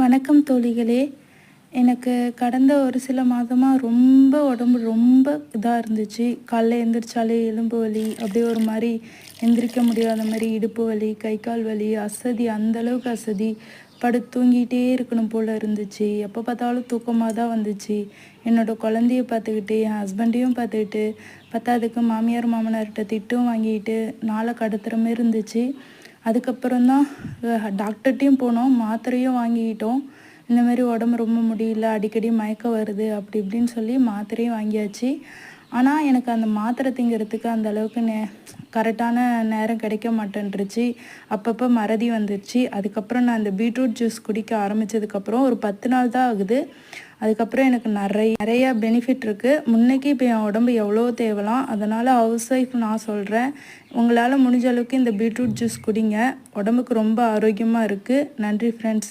வணக்கம் தோழிகளே. எனக்கு கடந்த ஒரு சில மாதமாக உடம்பு ரொம்ப இதாக இருந்துச்சு. காலைல எந்திரிச்சாலே எலும்பு வலி, அப்படியே ஒரு மாதிரி எந்திரிக்க முடியாத மாதிரி இடுப்பு வலி, கை கால் வலி, அசதி, அந்தளவுக்கு அசதி. படுத்து தூங்கிட்டே இருக்கணும் போல் இருந்துச்சு. எப்போ பார்த்தாலும் தூக்கமாக தான் வந்துச்சு. என்னோடய குழந்தைய பார்த்துக்கிட்டு, என் ஹஸ்பண்டையும் பார்த்துக்கிட்டு, பத்தாததுக்கு மாமியார் மாமனார்கிட்ட திட்டும் வாங்கிட்டு நாளை கடத்துகிற மாரி இருந்துச்சு. அதுக்கப்புறம் தான் டாக்டர்கிட்டையும் போனோம், மாத்திரையும் வாங்கிக்கிட்டோம். இந்த மாதிரி உடம்பு ரொம்ப முடியல, அடிக்கடி மயக்கம் வருது அப்படி இப்படின்னு சொல்லி மாத்திரையும் வாங்கியாச்சு. ஆனால் எனக்கு அந்த மாத்திரை திங்கிறதுக்கு அந்த அளவுக்கு கரெக்டான நேரம் கிடைக்க மாட்டேன்ருச்சு. அப்பப்போ மறதி வந்துருச்சு. அதுக்கப்புறம் நான் அந்த பீட்ரூட் ஜூஸ் குடிக்க ஆரம்பித்ததுக்கப்புறம் ஒரு 10 நாள் தான் ஆகுது. அதுக்கப்புறம் எனக்கு நிறையா பெனிஃபிட் இருக்குது. முன்னைக்கு இப்போ என் உடம்பு எவ்வளோ தேவலாம். அதனால் ஹவுஸ் ஒய்ஃப் நான் சொல்கிறேன், உங்களால் முடிஞ்ச அளவுக்கு இந்த பீட்ரூட் ஜூஸ் குடிங்க. உடம்புக்கு ரொம்ப ஆரோக்கியமாக இருக்குது. நன்றி ஃப்ரெண்ட்ஸ்.